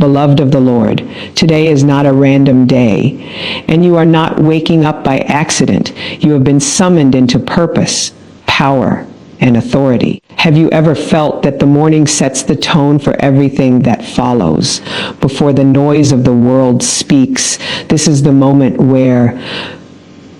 beloved of the Lord, today is not a random day, and you are not waking up by accident. You have been summoned into purpose, power, and authority. Have you ever felt that the morning sets the tone for everything that follows? Before the noise of the world speaks, this is the moment where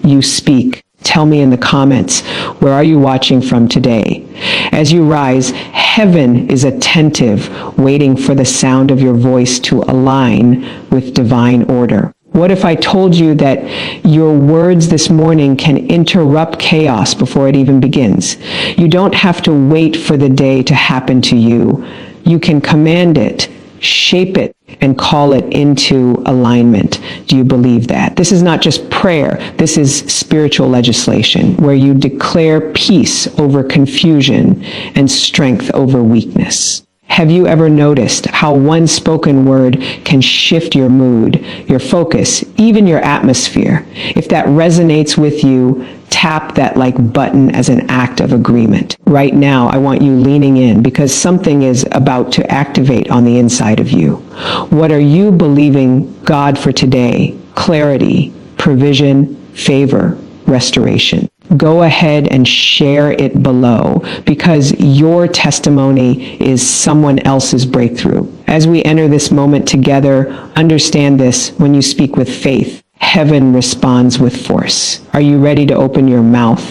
you speak. Tell me in the comments, where are you watching from today? As you rise, heaven is attentive, waiting for the sound of your voice to align with divine order. What if I told you that your words this morning can interrupt chaos before it even begins? You don't have to wait for the day to happen to you. You can command it, shape it, and call it into alignment. Do you believe that? This is not just prayer. This is spiritual legislation, where you declare peace over confusion and strength over weakness. Have you ever noticed how one spoken word can shift your mood, your focus, even your atmosphere? If that resonates with you, tap that like button as an act of agreement. Right now, I want you leaning in because something is about to activate on the inside of you. What are you believing God for today? Clarity, provision, favor, restoration. Go ahead and share it below because your testimony is someone else's breakthrough. As we enter this moment together, understand this: when you speak with faith, heaven responds with force. Are you ready to open your mouth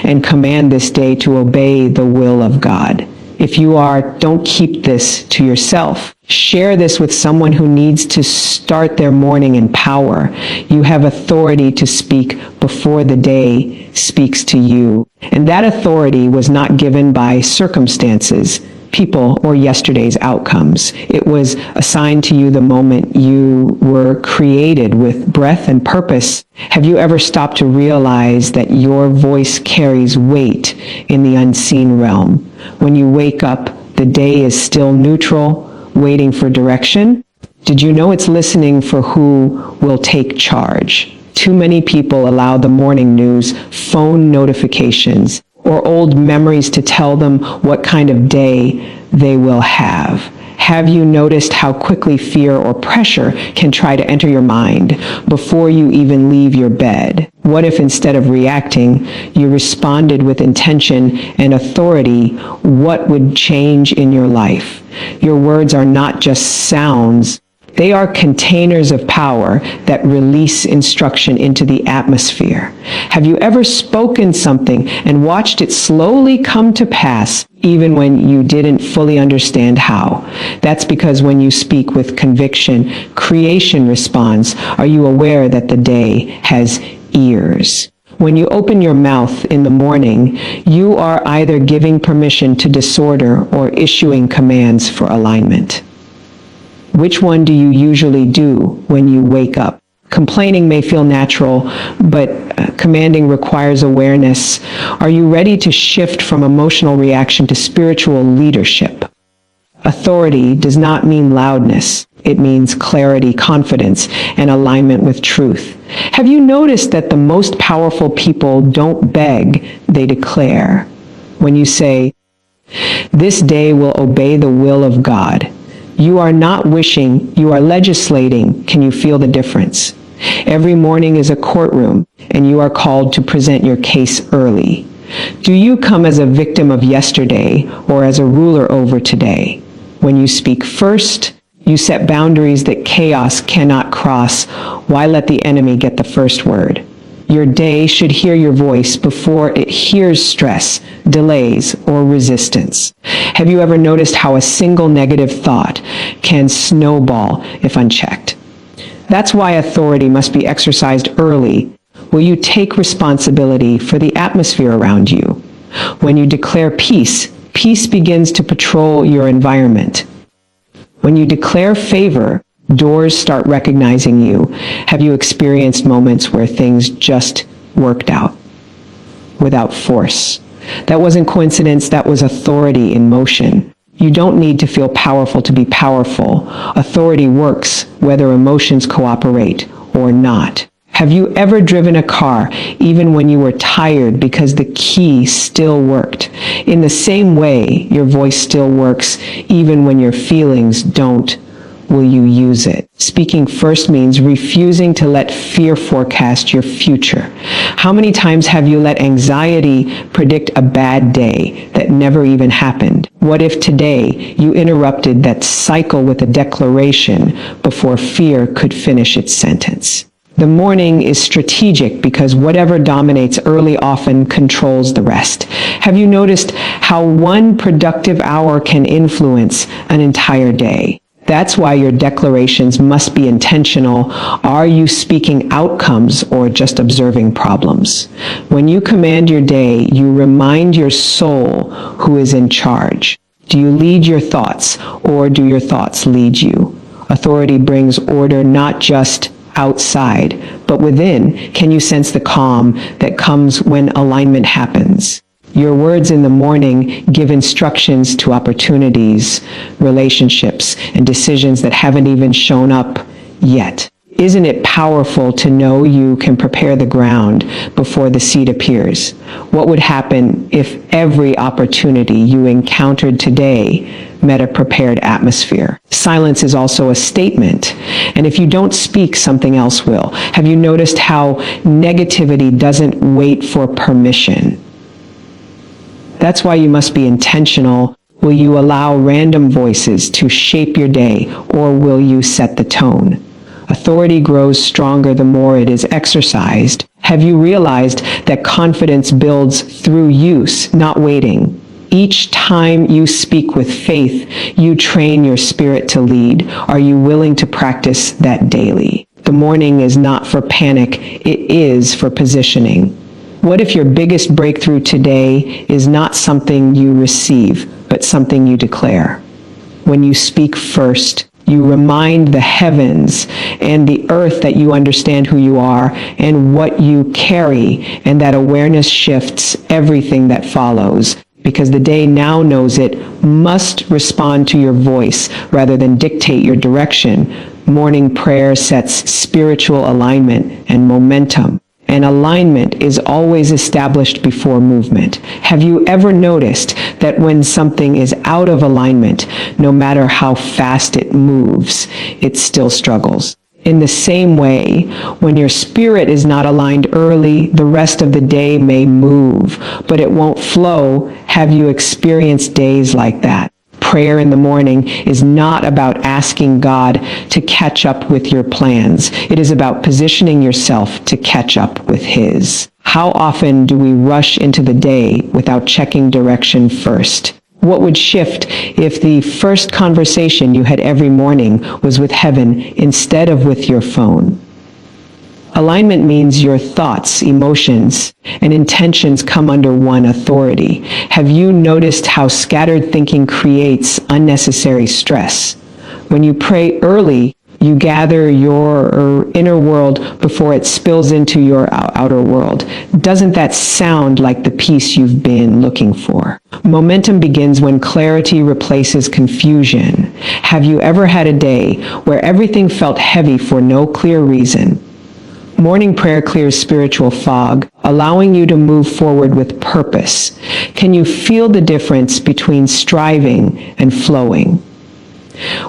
and command this day to obey the will of God? If you are, don't keep this to yourself. Share this with someone who needs to start their morning in power. You have authority to speak before the day speaks to you. And that authority was not given by circumstances, people, or yesterday's outcomes. It was assigned to you the moment you were created with breath and purpose. Have you ever stopped to realize that your voice carries weight in the unseen realm? When you wake up, the day is still neutral, waiting for direction. Did you know it's listening for who will take charge? Too many people allow the morning news, phone notifications, or old memories to tell them what kind of day they will have. Have you noticed how quickly fear or pressure can try to enter your mind before you even leave your bed? What if instead of reacting, you responded with intention and authority? What would change in your life? Your words are not just sounds. They are containers of power that release instruction into the atmosphere. Have you ever spoken something and watched it slowly come to pass, even when you didn't fully understand how? That's because when you speak with conviction, creation responds. Are you aware that the day has ears? When you open your mouth in the morning, you are either giving permission to disorder or issuing commands for alignment. Which one do you usually do when you wake up? Complaining may feel natural, but commanding requires awareness. Are you ready to shift from emotional reaction to spiritual leadership? Authority does not mean loudness. It means clarity, confidence, and alignment with truth. Have you noticed that the most powerful people don't beg, they declare? When you say, "This day will obey the will of God," you are not wishing, you are legislating. Can you feel the difference? Every morning is a courtroom, and you are called to present your case early. Do you come as a victim of yesterday or as a ruler over today? When you speak first, you set boundaries that chaos cannot cross. Why let the enemy get the first word? Your day should hear your voice before it hears stress, delays, or resistance. Have you ever noticed how a single negative thought can snowball if unchecked? That's why authority must be exercised early. Will you take responsibility for the atmosphere around you? When you declare peace, peace begins to patrol your environment. When you declare favor, doors start recognizing you. Have you experienced moments where things just worked out without force? That wasn't coincidence, that was authority in motion. You don't need to feel powerful to be powerful. Authority works whether emotions cooperate or not. Have you ever driven a car even when you were tired because the key still worked? In the same way, your voice still works even when your feelings don't will you use it? Speaking first means refusing to let fear forecast your future. How many times have you let anxiety predict a bad day that never even happened? What if today you interrupted that cycle with a declaration before fear could finish its sentence? The morning is strategic because whatever dominates early often controls the rest. Have you noticed how one productive hour can influence an entire day? That's why your declarations must be intentional. Are you speaking outcomes or just observing problems? When you command your day, you remind your soul who is in charge. Do you lead your thoughts or do your thoughts lead you? Authority brings order not just outside, but within. Can you sense the calm that comes when alignment happens? Your words in the morning give instructions to opportunities, relationships, and decisions that haven't even shown up yet. Isn't it powerful to know you can prepare the ground before the seed appears? What would happen if every opportunity you encountered today met a prepared atmosphere? Silence is also a statement, and if you don't speak, something else will. Have you noticed how negativity doesn't wait for permission? That's why you must be intentional. Will you allow random voices to shape your day, or will you set the tone? Authority grows stronger the more it is exercised. Have you realized that confidence builds through use, not waiting? Each time you speak with faith, you train your spirit to lead. Are you willing to practice that daily? The morning is not for panic, it is for positioning. What if your biggest breakthrough today is not something you receive, but something you declare? When you speak first, you remind the heavens and the earth that you understand who you are and what you carry, and that awareness shifts everything that follows, because the day now knows it must respond to your voice rather than dictate your direction. Morning prayer sets spiritual alignment and momentum. And alignment is always established before movement. Have you ever noticed that when something is out of alignment, no matter how fast it moves, it still struggles? In the same way, when your spirit is not aligned early, the rest of the day may move, but it won't flow. Have you experienced days like that? Prayer in the morning is not about asking God to catch up with your plans. It is about positioning yourself to catch up with His. How often do we rush into the day without checking direction first? What would shift if the first conversation you had every morning was with heaven instead of with your phone? Alignment means your thoughts, emotions, and intentions come under one authority. Have you noticed how scattered thinking creates unnecessary stress? When you pray early, you gather your inner world before it spills into your outer world. Doesn't that sound like the peace you've been looking for? Momentum begins when clarity replaces confusion. Have you ever had a day where everything felt heavy for no clear reason? Morning prayer clears spiritual fog, allowing you to move forward with purpose. Can you feel the difference between striving and flowing?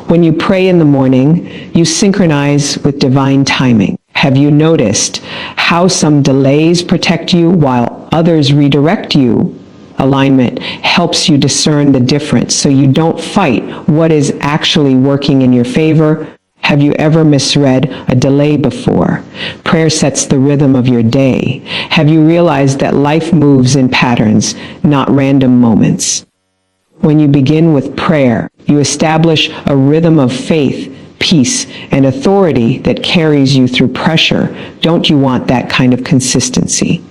When you pray in the morning, you synchronize with divine timing. Have you noticed how some delays protect you while others redirect you? Alignment helps you discern the difference so you don't fight what is actually working in your favor. Have you ever misread a delay before? Prayer sets the rhythm of your day. Have you realized that life moves in patterns, not random moments? When you begin with prayer, you establish a rhythm of faith, peace, and authority that carries you through pressure. Don't you want that kind of consistency?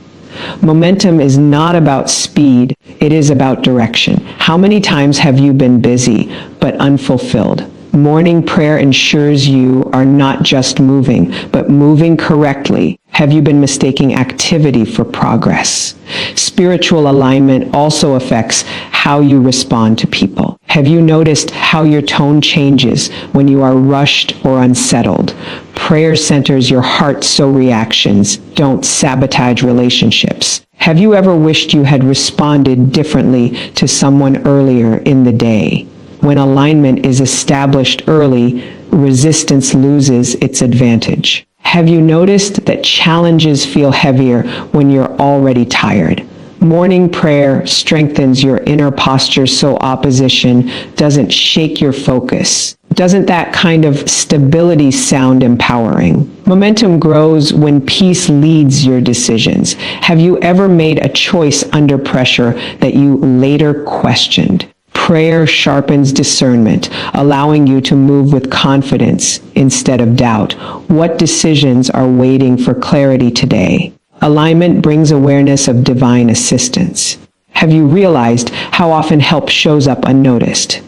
Momentum is not about speed, it is about direction. How many times have you been busy but unfulfilled? Morning prayer ensures you are not just moving, but moving correctly. Have you been mistaking activity for progress? Spiritual alignment also affects how you respond to people. Have you noticed how your tone changes when you are rushed or unsettled? Prayer centers your heart so reactions don't sabotage relationships. Have you ever wished you had responded differently to someone earlier in the day? When alignment is established early, resistance loses its advantage. Have you noticed that challenges feel heavier when you're already tired? Morning prayer strengthens your inner posture so opposition doesn't shake your focus. Doesn't that kind of stability sound empowering? Momentum grows when peace leads your decisions. Have you ever made a choice under pressure that you later questioned? Prayer sharpens discernment, allowing you to move with confidence instead of doubt. What decisions are waiting for clarity today? Alignment brings awareness of divine assistance. Have you realized how often help shows up unnoticed?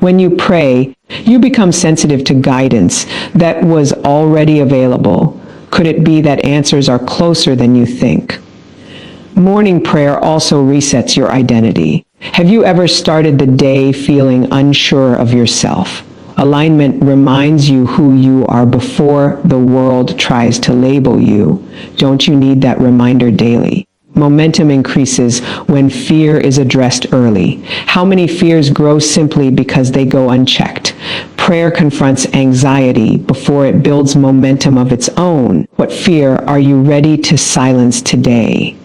When you pray, you become sensitive to guidance that was already available. Could it be that answers are closer than you think? Morning prayer also resets your identity. Have you ever started the day feeling unsure of yourself? Alignment reminds you who you are before the world tries to label you. Don't you need that reminder daily? Momentum increases when fear is addressed early. How many fears grow simply because they go unchecked? Prayer confronts anxiety before it builds momentum of its own. What fear are you ready to silence today?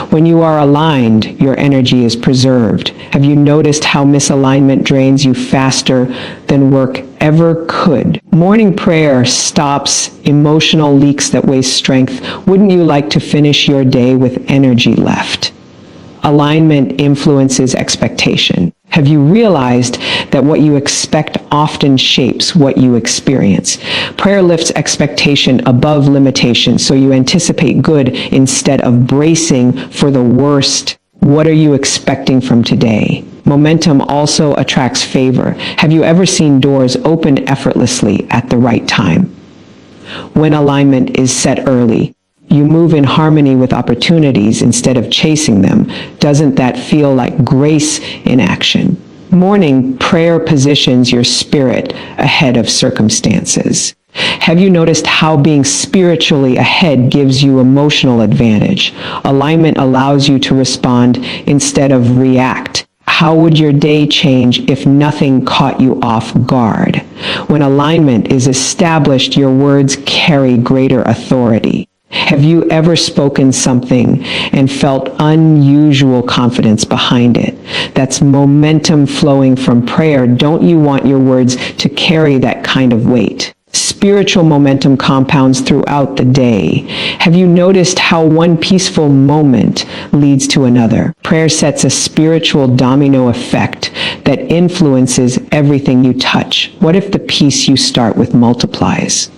When you are aligned, your energy is preserved. Have you noticed how misalignment drains you faster than work ever could? Morning prayer stops emotional leaks that waste strength. Wouldn't you like to finish your day with energy left? Alignment influences expectation. Have you realized that what you expect often shapes what you experience? Prayer lifts expectation above limitation, so you anticipate good instead of bracing for the worst. What are you expecting from today? Momentum also attracts favor. Have you ever seen doors open effortlessly at the right time? When alignment is set early, you move in harmony with opportunities instead of chasing them. Doesn't that feel like grace in action? Morning prayer positions your spirit ahead of circumstances. Have you noticed how being spiritually ahead gives you emotional advantage? Alignment allows you to respond instead of react. How would your day change if nothing caught you off guard? When alignment is established, your words carry greater authority. Have you ever spoken something and felt unusual confidence behind it? That's momentum flowing from prayer. Don't you want your words to carry that kind of weight? Spiritual momentum compounds throughout the day. Have you noticed how one peaceful moment leads to another? Prayer sets a spiritual domino effect that influences everything you touch. What if the peace you start with multiplies?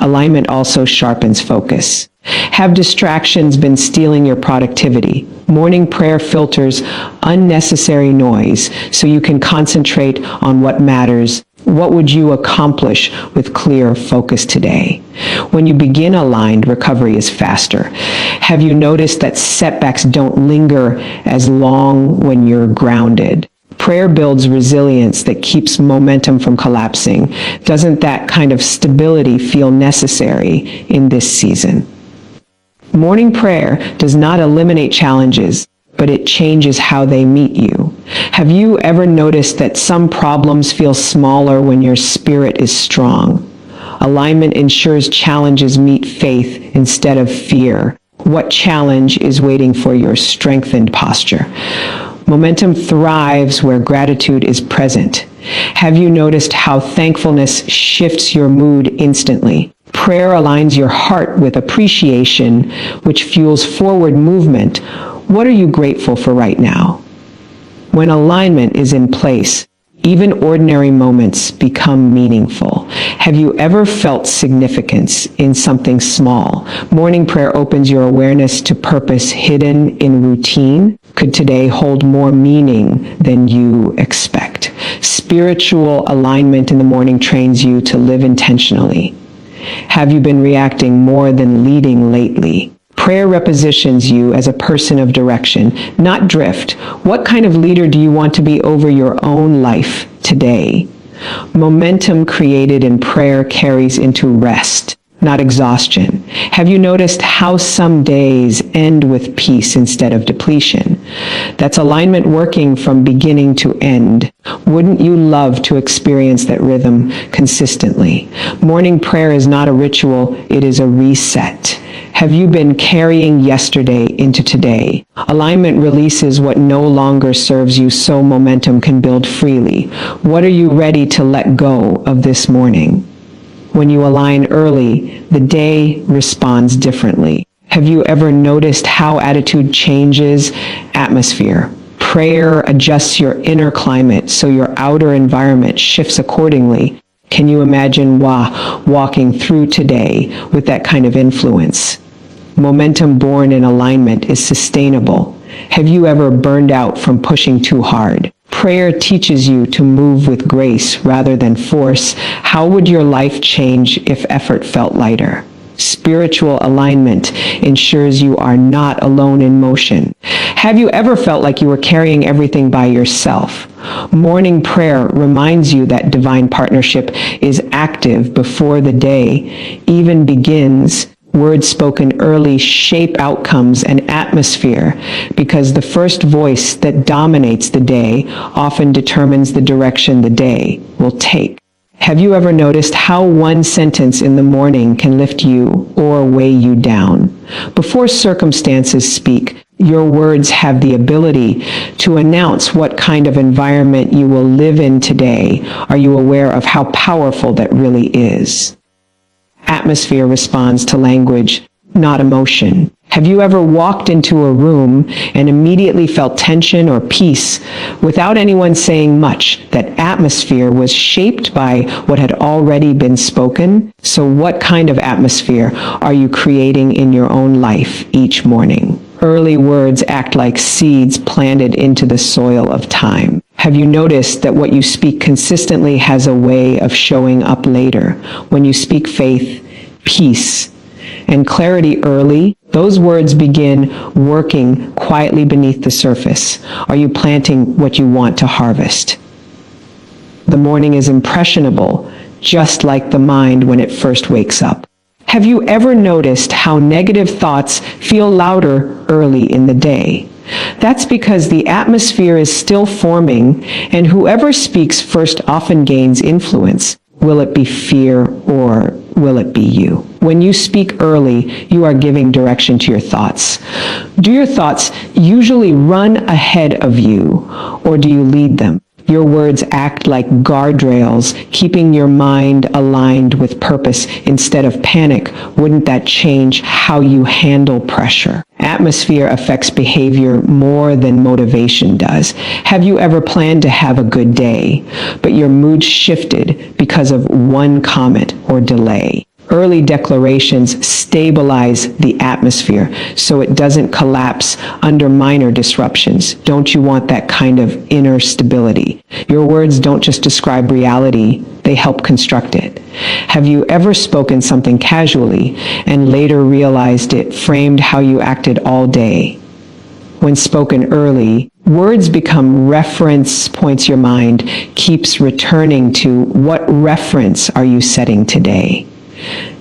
Alignment also sharpens focus. Have distractions been stealing your productivity? Morning prayer filters unnecessary noise so you can concentrate on what matters. What would you accomplish with clear focus today? When you begin aligned, recovery is faster. Have you noticed that setbacks don't linger as long when you're grounded? Prayer builds resilience that keeps momentum from collapsing. Doesn't that kind of stability feel necessary in this season? Morning prayer does not eliminate challenges, but it changes how they meet you. Have you ever noticed that some problems feel smaller when your spirit is strong? Alignment ensures challenges meet faith instead of fear. What challenge is waiting for your strengthened posture? Momentum thrives where gratitude is present. Have you noticed how thankfulness shifts your mood instantly? Prayer aligns your heart with appreciation, which fuels forward movement. What are you grateful for right now? When alignment is in place, even ordinary moments become meaningful. Have you ever felt significance in something small? Morning prayer opens your awareness to purpose hidden in routine. Could today hold more meaning than you expect? Spiritual alignment in the morning trains you to live intentionally. Have you been reacting more than leading lately? Prayer repositions you as a person of direction, not drift. What kind of leader do you want to be over your own life today? Momentum created in prayer carries into rest. not exhaustion? Have you noticed how some days end with peace instead of depletion? That's alignment working from beginning to end. Wouldn't you love to experience that rhythm consistently? Morning prayer is not a ritual, it is a reset. Have you been carrying yesterday into today? Alignment releases what no longer serves you so momentum can build freely. What are you ready to let go of this morning? When you align early, the day responds differently. Have you ever noticed how attitude changes atmosphere? Prayer adjusts your inner climate so your outer environment shifts accordingly. Can you imagine walking through today with that kind of influence? Momentum born in alignment is sustainable. Have you ever burned out from pushing too hard? Prayer teaches you to move with grace rather than force. How would your life change if effort felt lighter? Spiritual alignment ensures you are not alone in motion. Have you ever felt like you were carrying everything by yourself? Morning prayer reminds you that divine partnership is active before the day even begins. Words spoken early shape outcomes and atmosphere because the first voice that dominates the day often determines the direction the day will take. Have you ever noticed how one sentence in the morning can lift you or weigh you down? Before circumstances speak, your words have the ability to announce what kind of environment you will live in today. Are you aware of how powerful that really is? Atmosphere responds to language, not emotion. Have you ever walked into a room and immediately felt tension or peace without anyone saying much? That atmosphere was shaped by what had already been spoken. So what kind of atmosphere are you creating in your own life each morning? Early words act like seeds planted into the soil of time. Have you noticed that what you speak consistently has a way of showing up later? When you speak faith, peace, and clarity early, those words begin working quietly beneath the surface. Are you planting what you want to harvest? The morning is impressionable, just like the mind when it first wakes up. Have you ever noticed how negative thoughts feel louder early in the day? That's because the atmosphere is still forming, and whoever speaks first often gains influence. Will it be fear or will it be you? When you speak early, you are giving direction to your thoughts. Do your thoughts usually run ahead of you, or do you lead them? Your words act like guardrails, keeping your mind aligned with purpose instead of panic. Wouldn't that change how you handle pressure? Atmosphere affects behavior more than motivation does. Have you ever planned to have a good day, but your mood shifted because of one comment or delay? Early declarations stabilize the atmosphere so it doesn't collapse under minor disruptions. Don't you want that kind of inner stability? Your words don't just describe reality, they help construct it. Have you ever spoken something casually and later realized it framed how you acted all day? When spoken early, words become reference points. Your mind keeps returning to what reference are you setting today?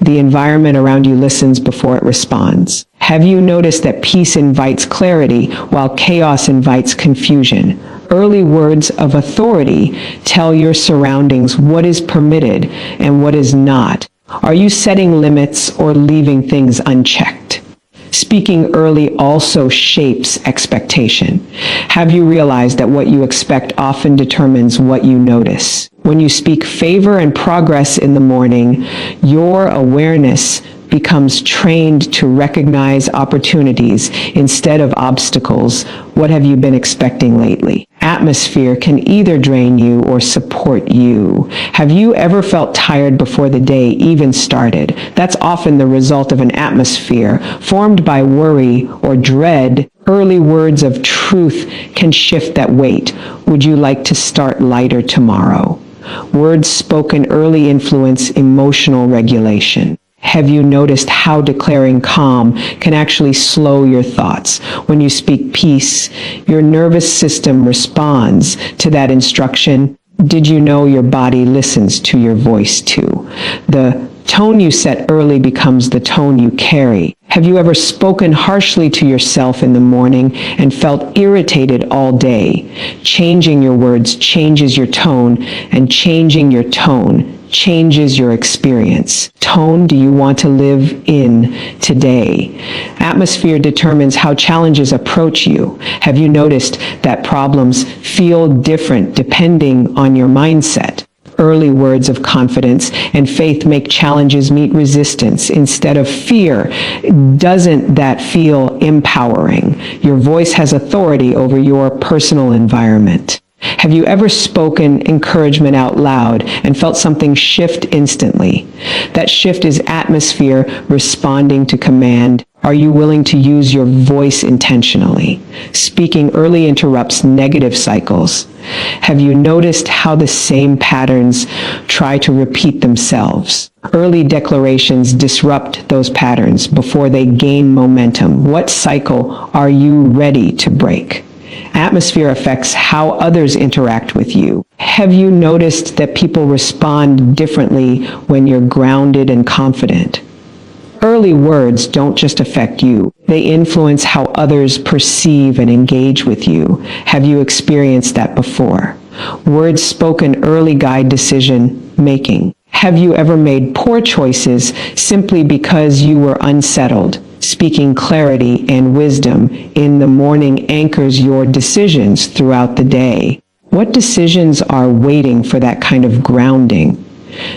The environment around you listens before it responds. Have you noticed that peace invites clarity while chaos invites confusion? Early words of authority tell your surroundings what is permitted and what is not. Are you setting limits or leaving things unchecked? Speaking early also shapes expectation. Have you realized that what you expect often determines what you notice? When you speak favor and progress in the morning, your awareness becomes trained to recognize opportunities instead of obstacles. What have you been expecting lately? Atmosphere can either drain you or support you. Have you ever felt tired before the day even started? That's often the result of an atmosphere formed by worry or dread. Early words of truth can shift that weight. Would you like to start lighter tomorrow? Words spoken early influence emotional regulation. Have you noticed how declaring calm can actually slow your thoughts? When you speak peace, your nervous system responds to that instruction. Did you know your body listens to your voice too? The tone you set early becomes the tone you carry. Have you ever spoken harshly to yourself in the morning and felt irritated all day? Changing your words changes your tone, and changing your tone changes your experience. Tone do you want to live in today? Atmosphere determines how challenges approach you. Have you noticed that problems feel different depending on your mindset? Early words of confidence and faith make challenges meet resistance instead of fear. Doesn't that feel empowering? Your voice has authority over your personal environment. Have you ever spoken encouragement out loud and felt something shift instantly? That shift is atmosphere responding to command. Are you willing to use your voice intentionally? Speaking early interrupts negative cycles. Have you noticed how the same patterns try to repeat themselves? Early declarations disrupt those patterns before they gain momentum. What cycle are you ready to break? Atmosphere affects how others interact with you. Have you noticed that people respond differently when you're grounded and confident? Early words don't just affect you. They influence how others perceive and engage with you. Have you experienced that before? Words spoken early guide decision making. Have you ever made poor choices simply because you were unsettled? Speaking clarity and wisdom in the morning anchors your decisions throughout the day. What decisions are waiting for that kind of grounding?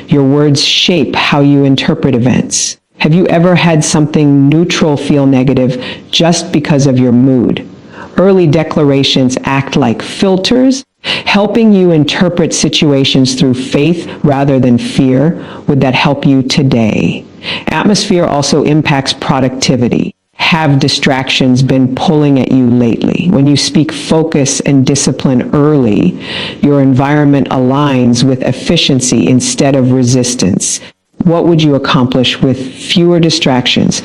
Your words shape how you interpret events. Have you ever had something neutral feel negative just because of your mood? Early declarations act like filters, helping you interpret situations through faith rather than fear. Would that help you today? Atmosphere also impacts productivity. Have distractions been pulling at you lately? When you speak focus and discipline early, your environment aligns with efficiency instead of resistance. What would you accomplish with fewer distractions?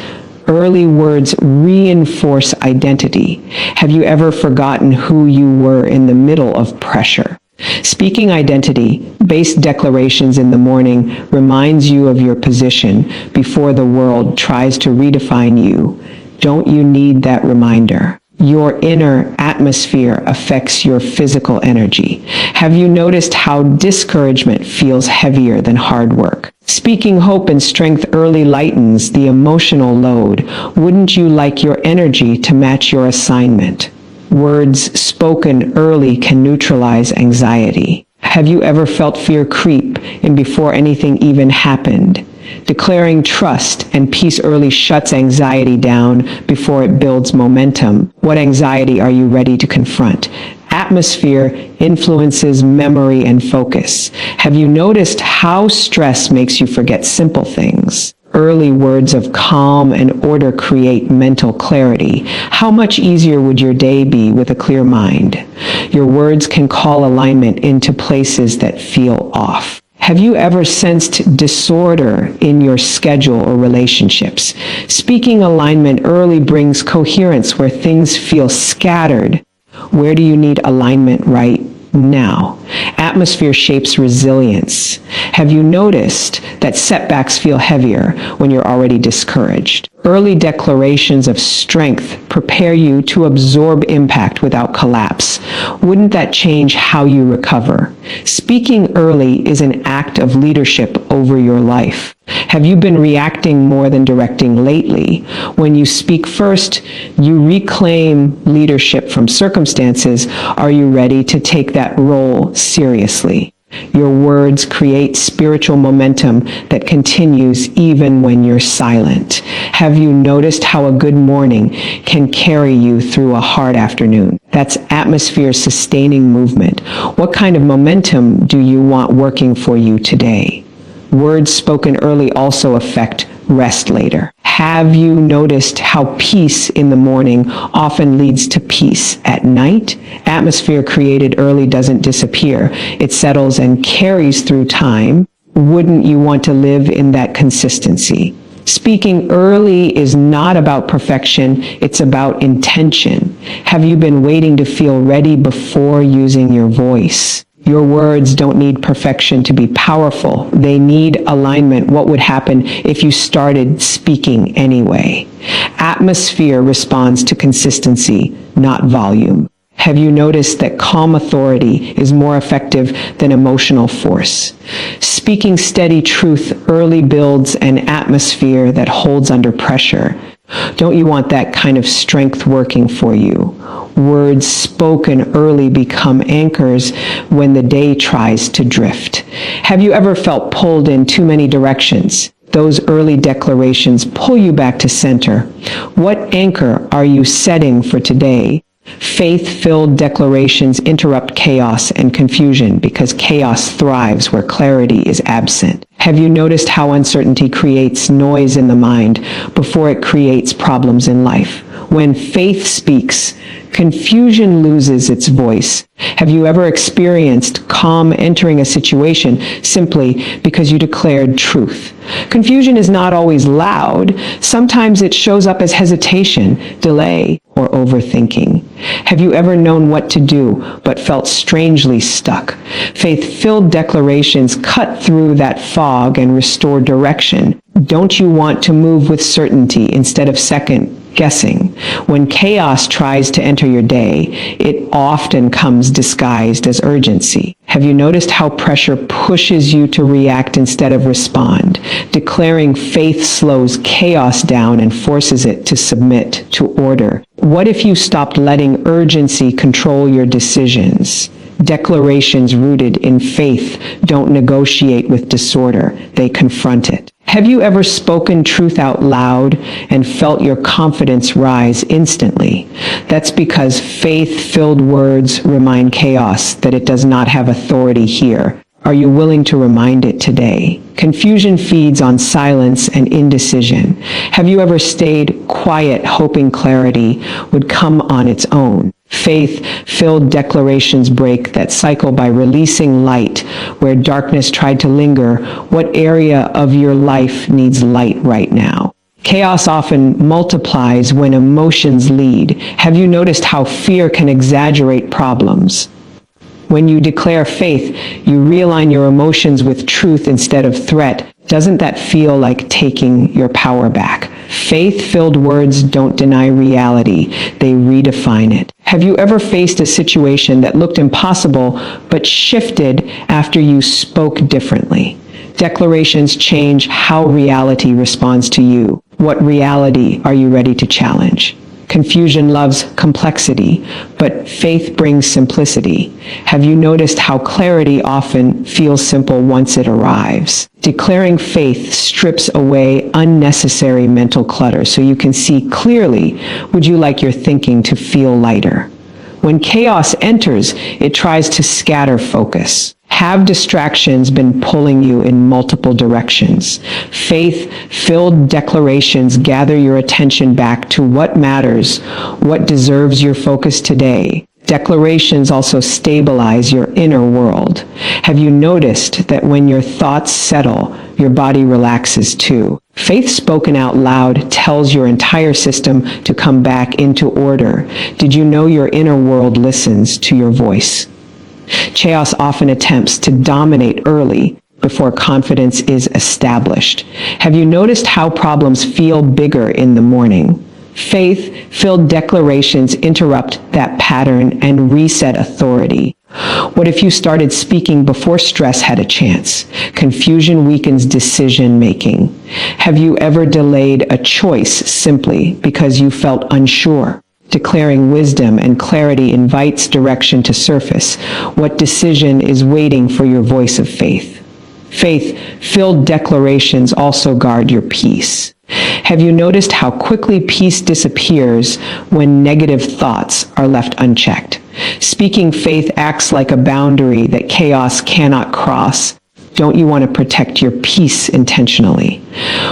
Early words reinforce identity. Have you ever forgotten who you were in the middle of pressure? Speaking identity-based declarations in the morning reminds you of your position before the world tries to redefine you. Don't you need that reminder? Your inner atmosphere affects your physical energy. Have you noticed how discouragement feels heavier than hard work? Speaking hope and strength early lightens the emotional load. Wouldn't you like your energy to match your assignment? Words spoken early can neutralize anxiety. Have you ever felt fear creep in before anything even happened? Declaring trust and peace early shuts anxiety down before it builds momentum. What anxiety are you ready to confront? Atmosphere influences memory and focus. Have you noticed how stress makes you forget simple things? Early words of calm and order create mental clarity. How much easier would your day be with a clear mind? Your words can call alignment into places that feel off. Have you ever sensed disorder in your schedule or relationships? Speaking alignment early brings coherence where things feel scattered. Where do you need alignment right now? Atmosphere shapes resilience. Have you noticed that setbacks feel heavier when you're already discouraged? Early declarations of strength prepare you to absorb impact without collapse. Wouldn't that change how you recover? Speaking early is an act of leadership over your life. Have you been reacting more than directing lately? When you speak first, you reclaim leadership from circumstances. Are you ready to take that role seriously? Your words create spiritual momentum that continues even when you're silent. Have you noticed how a good morning can carry you through a hard afternoon? That's atmosphere sustaining movement. What kind of momentum do you want working for you today? Words spoken early also affect rest later. Have you noticed how peace in the morning often leads to peace at night? Atmosphere created early doesn't disappear. It settles and carries through time. Wouldn't you want to live in that consistency? Speaking early is not about perfection, it's about intention. Have you been waiting to feel ready before using your voice? Your words don't need perfection to be powerful. They need alignment. What would happen if you started speaking anyway? Atmosphere responds to consistency, not volume. Have you noticed that calm authority is more effective than emotional force? Speaking steady truth early builds an atmosphere that holds under pressure. Don't you want that kind of strength working for you? Words spoken early become anchors when the day tries to drift. Have you ever felt pulled in too many directions? Those early declarations pull you back to center. What anchor are you setting for today? Faith-filled declarations interrupt chaos and confusion because chaos thrives where clarity is absent. Have you noticed how uncertainty creates noise in the mind before it creates problems in life? When faith speaks, confusion loses its voice. Have you ever experienced calm entering a situation simply because you declared truth? Confusion is not always loud. Sometimes it shows up as hesitation, delay, or overthinking. Have you ever known what to do but felt strangely stuck? Faith-filled declarations cut through that fog and restore direction. Don't you want to move with certainty instead of second guessing? When chaos tries to enter your day, it often comes disguised as urgency. Have you noticed how pressure pushes you to react instead of respond? Declaring faith slows chaos down and forces it to submit to order. What if you stopped letting urgency control your decisions? Declarations rooted in faith don't negotiate with disorder, they confront it. Have you ever spoken truth out loud and felt your confidence rise instantly? That's because faith-filled words remind chaos that it does not have authority here. Are you willing to remind it today? Confusion feeds on silence and indecision. Have you ever stayed quiet hoping clarity would come on its own? Faith-filled declarations break that cycle by releasing light where darkness tried to linger. What area of your life needs light right now? Chaos often multiplies when emotions lead. Have you noticed how fear can exaggerate problems? When you declare faith, you realign your emotions with truth instead of threat. Doesn't that feel like taking your power back? Faith-filled words don't deny reality, they redefine it. Have you ever faced a situation that looked impossible but shifted after you spoke differently? Declarations change how reality responds to you. What reality are you ready to challenge? Confusion loves complexity, but faith brings simplicity. Have you noticed how clarity often feels simple once it arrives? Declaring faith strips away unnecessary mental clutter so you can see clearly. Would you like your thinking to feel lighter? When chaos enters, it tries to scatter focus. Have distractions been pulling you in multiple directions? Faith-filled declarations gather your attention back to what matters, what deserves your focus today. Declarations also stabilize your inner world. Have you noticed that when your thoughts settle, your body relaxes too? Faith spoken out loud tells your entire system to come back into order. Did you know your inner world listens to your voice? Chaos often attempts to dominate early before confidence is established. Have you noticed how problems feel bigger in the morning? Faith-filled declarations interrupt that pattern and reset authority. What if you started speaking before stress had a chance? Confusion weakens decision-making. Have you ever delayed a choice simply because you felt unsure? Declaring wisdom and clarity invites direction to surface. What decision is waiting for your voice of faith? Faith-filled declarations also guard your peace. Have you noticed how quickly peace disappears when negative thoughts are left unchecked? Speaking faith acts like a boundary that chaos cannot cross. Don't you want to protect your peace intentionally?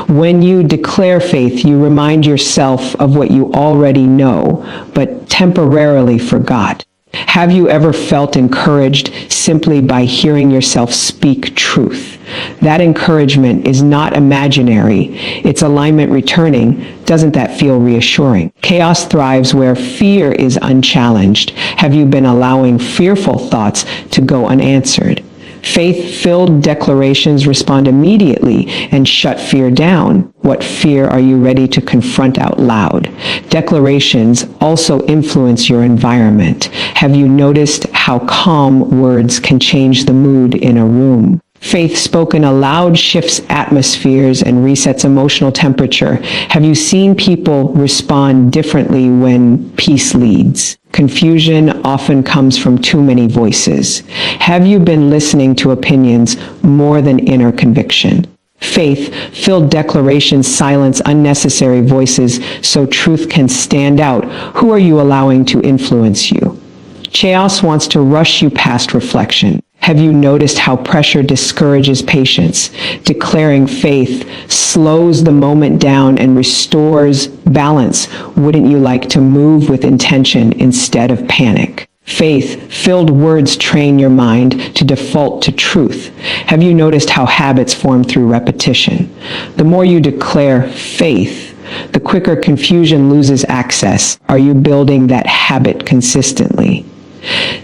When you declare faith, you remind yourself of what you already know, but temporarily forgot. Have you ever felt encouraged simply by hearing yourself speak truth? That encouragement is not imaginary. It's alignment returning. Doesn't that feel reassuring? Chaos thrives where fear is unchallenged. Have you been allowing fearful thoughts to go unanswered? Faith-filled declarations respond immediately and shut fear down. What fear are you ready to confront out loud? Declarations also influence your environment. Have you noticed how calm words can change the mood in a room? Faith spoken aloud shifts atmospheres and resets emotional temperature. Have you seen people respond differently when peace leads? Confusion often comes from too many voices. Have you been listening to opinions more than inner conviction? Faith-filled declarations silence unnecessary voices so truth can stand out. Who are you allowing to influence you? Chaos wants to rush you past reflection. Have you noticed how pressure discourages patience? Declaring faith slows the moment down and restores balance. Wouldn't you like to move with intention instead of panic? Faith-filled words train your mind to default to truth. Have you noticed how habits form through repetition? The more you declare faith, the quicker confusion loses access. Are you building that habit consistently?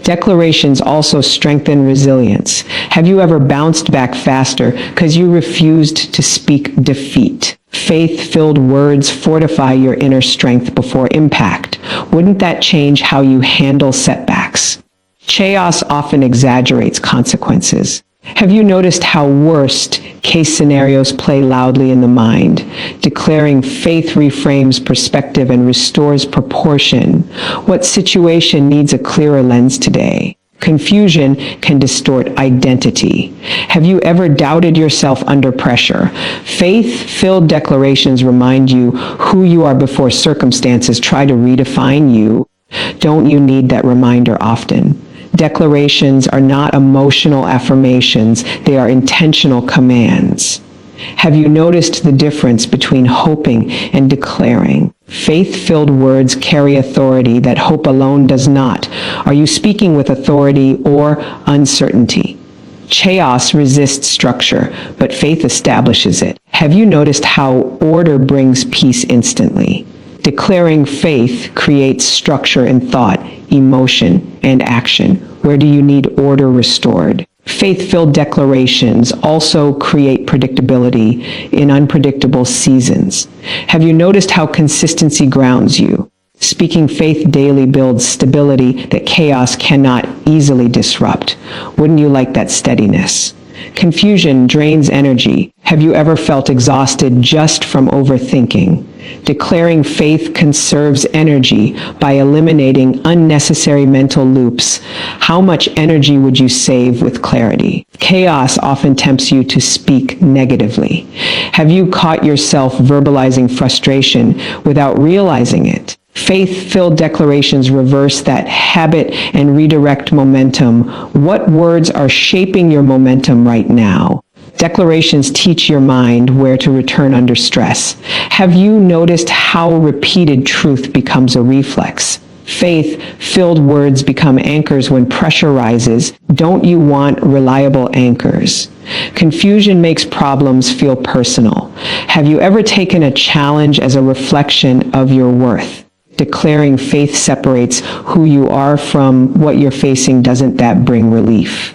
Declarations also strengthen resilience. Have you ever bounced back faster because you refused to speak defeat? Faith-filled words fortify your inner strength before impact. Wouldn't that change how you handle setbacks? Chaos often exaggerates consequences. Have you noticed how worst-case scenarios play loudly in the mind? Declaring faith reframes perspective and restores proportion. What situation needs a clearer lens today? Confusion can distort identity. Have you ever doubted yourself under pressure? Faith-filled declarations remind you who you are before circumstances try to redefine you. Don't you need that reminder often? Declarations are not emotional affirmations, they are intentional commands. Have you noticed the difference between hoping and declaring? Faith-filled words carry authority that hope alone does not. Are you speaking with authority or uncertainty? Chaos resists structure, but faith establishes it. Have you noticed how order brings peace instantly? Declaring faith creates structure in thought, emotion, and action. Where do you need order restored? Faith-filled declarations also create predictability in unpredictable seasons. Have you noticed how consistency grounds you? Speaking faith daily builds stability that chaos cannot easily disrupt. Wouldn't you like that steadiness? Confusion drains energy. Have you ever felt exhausted just from overthinking? Declaring faith conserves energy by eliminating unnecessary mental loops. How much energy would you save with clarity? Chaos often tempts you to speak negatively. Have you caught yourself verbalizing frustration without realizing it? Faith-filled declarations reverse that habit and redirect momentum. What words are shaping your momentum right now? Declarations teach your mind where to return under stress. Have you noticed how repeated truth becomes a reflex? Faith-filled words become anchors when pressure rises. Don't you want reliable anchors? Confusion makes problems feel personal. Have you ever taken a challenge as a reflection of your worth? Declaring faith separates who you are from what you're facing. Doesn't that bring relief?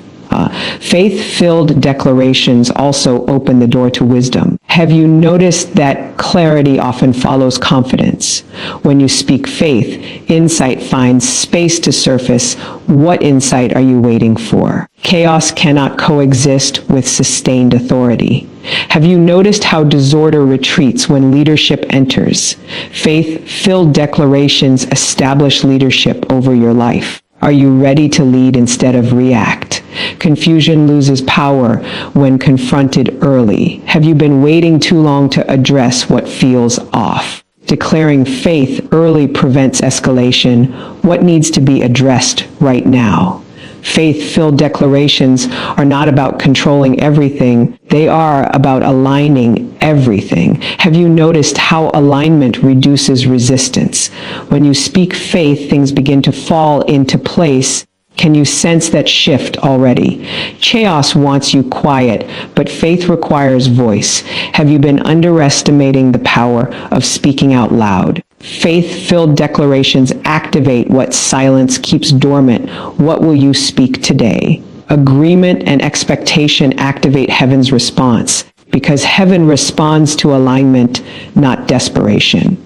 Faith-filled declarations also open the door to wisdom. Have you noticed that clarity often follows confidence? When you speak faith, insight finds space to surface. What insight are you waiting for? Chaos cannot coexist with sustained authority. Have you noticed how disorder retreats when leadership enters? Faith-filled declarations establish leadership over your life. Are you ready to lead instead of react? Confusion loses power when confronted early. Have you been waiting too long to address what feels off? Declaring faith early prevents escalation. What needs to be addressed right now? Faith-filled declarations are not about controlling everything. They are about aligning everything. Have you noticed how alignment reduces resistance? When you speak faith, things begin to fall into place. Can you sense that shift already? Chaos wants you quiet, but faith requires voice. Have you been underestimating the power of speaking out loud? Faith-filled declarations activate what silence keeps dormant. What will you speak today? Agreement and expectation activate heaven's response, because heaven responds to alignment, not desperation.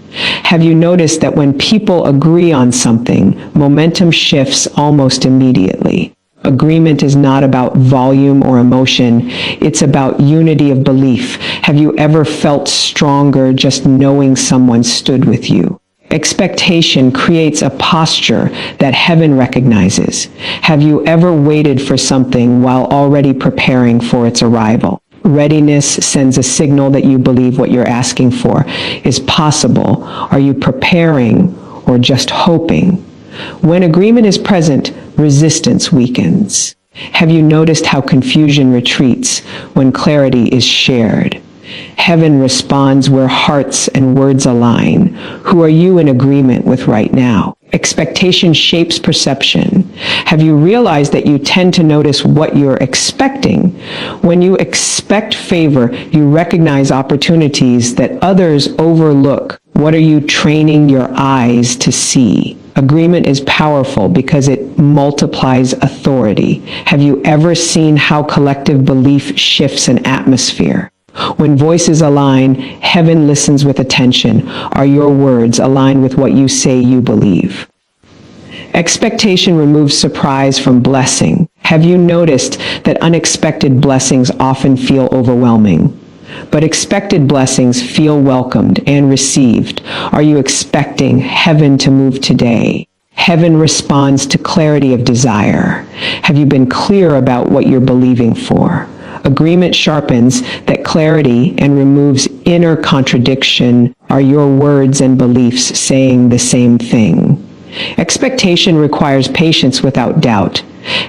Have you noticed that when people agree on something, momentum shifts almost immediately? Agreement is not about volume or emotion. It's about unity of belief. Have you ever felt stronger just knowing someone stood with you? Expectation creates a posture that heaven recognizes. Have you ever waited for something while already preparing for its arrival? Readiness sends a signal that you believe what you're asking for is possible. Are you preparing or just hoping? When agreement is present, resistance weakens. Have you noticed how confusion retreats when clarity is shared? Heaven responds where hearts and words align. Who are you in agreement with right now? Expectation shapes perception. Have you realized that you tend to notice what you're expecting? When you expect favor, you recognize opportunities that others overlook. What are you training your eyes to see? Agreement is powerful because it multiplies authority. Have you ever seen how collective belief shifts an atmosphere? When voices align, heaven listens with attention. Are your words aligned with what you say you believe? Expectation removes surprise from blessing. Have you noticed that unexpected blessings often feel overwhelming? But expected blessings feel welcomed and received. Are you expecting heaven to move today? Heaven responds to clarity of desire. Have you been clear about what you're believing for? Agreement sharpens that clarity and removes inner contradiction. Are your words and beliefs saying the same thing? Expectation requires patience without doubt.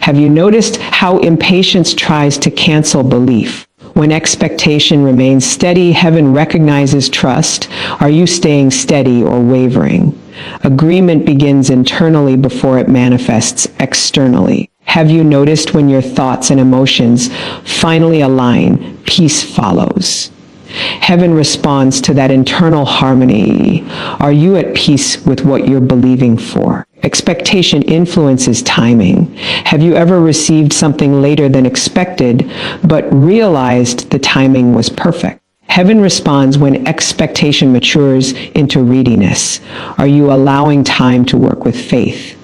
Have you noticed how impatience tries to cancel belief? When expectation remains steady, heaven recognizes trust. Are you staying steady or wavering? Agreement begins internally before it manifests externally. Have you noticed when your thoughts and emotions finally align, peace follows? Heaven responds to that internal harmony. Are you at peace with what you're believing for? Expectation influences timing. Have you ever received something later than expected, but realized the timing was perfect? Heaven responds when expectation matures into readiness. Are you allowing time to work with faith?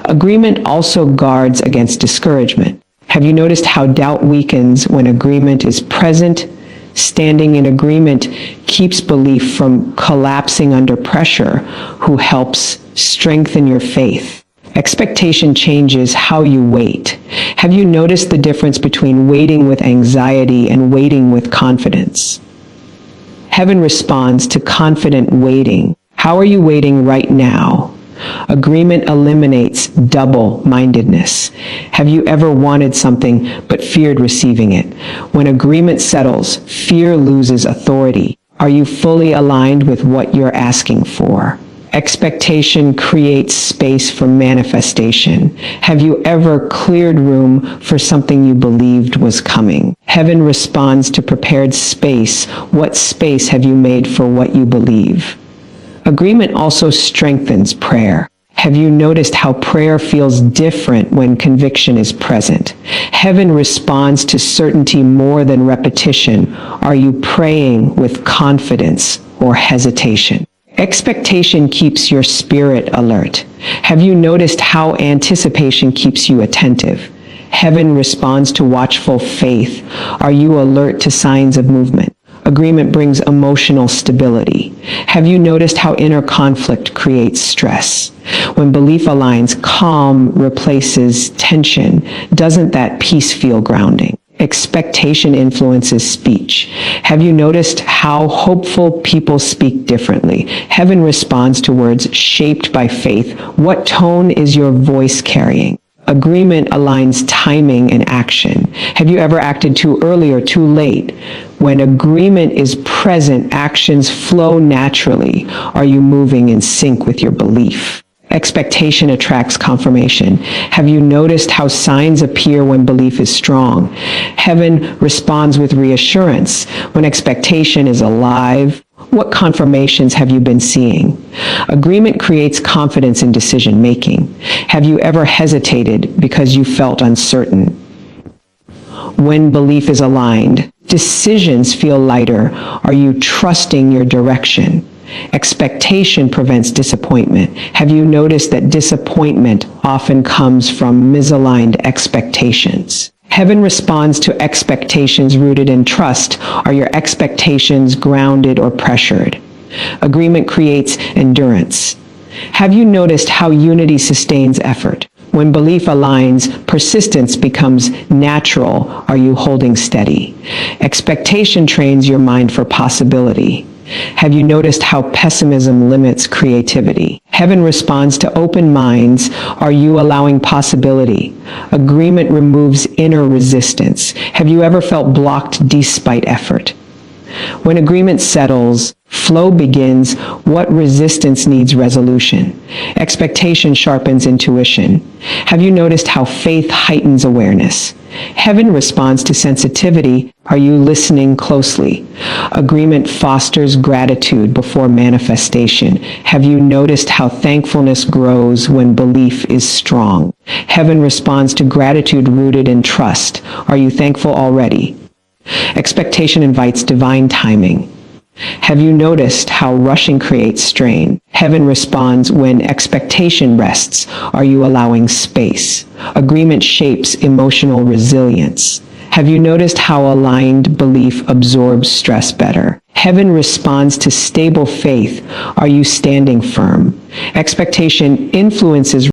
Agreement also guards against discouragement. Have you noticed how doubt weakens when agreement is present? Standing in agreement keeps belief from collapsing under pressure. Who helps strengthen your faith? Expectation changes how you wait. Have you noticed the difference between waiting with anxiety and waiting with confidence? Heaven responds to confident waiting. How are you waiting right now? Agreement eliminates double-mindedness. Have you ever wanted something but feared receiving it? When agreement settles, fear loses authority. Are you fully aligned with what you're asking for? Expectation creates space for manifestation. Have you ever cleared room for something you believed was coming? Heaven responds to prepared space. What space have you made for what you believe? Agreement also strengthens prayer. Have you noticed how prayer feels different when conviction is present? Heaven responds to certainty more than repetition. Are you praying with confidence or hesitation? Expectation keeps your spirit alert. Have you noticed how anticipation keeps you attentive? Heaven responds to watchful faith. Are you alert to signs of movement? Agreement brings emotional stability. Have you noticed how inner conflict creates stress? When belief aligns, calm replaces tension. Doesn't that peace feel grounding? Expectation influences speech. Have you noticed how hopeful people speak differently? Heaven responds to words shaped by faith. What tone is your voice carrying? Agreement aligns timing and action. Have you ever acted too early or too late? When agreement is present, actions flow naturally. Are you moving in sync with your belief? Expectation attracts confirmation. Have you noticed how signs appear when belief is strong? Heaven responds with reassurance. When expectation is alive, what confirmations have you been seeing? Agreement creates confidence in decision making. Have you ever hesitated because you felt uncertain? When belief is aligned, decisions feel lighter. Are you trusting your direction? Expectation prevents disappointment. Have you noticed that disappointment often comes from misaligned expectations? Heaven responds to expectations rooted in trust. Are your expectations grounded or pressured? Agreement creates endurance. Have you noticed how unity sustains effort? When belief aligns, persistence becomes natural. Are you holding steady? Expectation trains your mind for possibility. Have you noticed how pessimism limits creativity? Heaven responds to open minds. Are you allowing possibility? Agreement removes inner resistance. Have you ever felt blocked despite effort? When agreement settles, flow begins. What resistance needs resolution? Expectation sharpens intuition. Have you noticed how faith heightens awareness? Heaven responds to sensitivity. Are you listening closely? Agreement fosters gratitude before manifestation. Have you noticed how thankfulness grows when belief is strong? Heaven responds to gratitude rooted in trust. Are you thankful already? Expectation invites divine timing. Have you noticed how rushing creates strain? Heaven responds when expectation rests. Are you allowing space? Agreement shapes emotional resilience. Have you noticed how aligned belief absorbs stress better? Heaven responds to stable faith. Are you standing firm? Expectation influences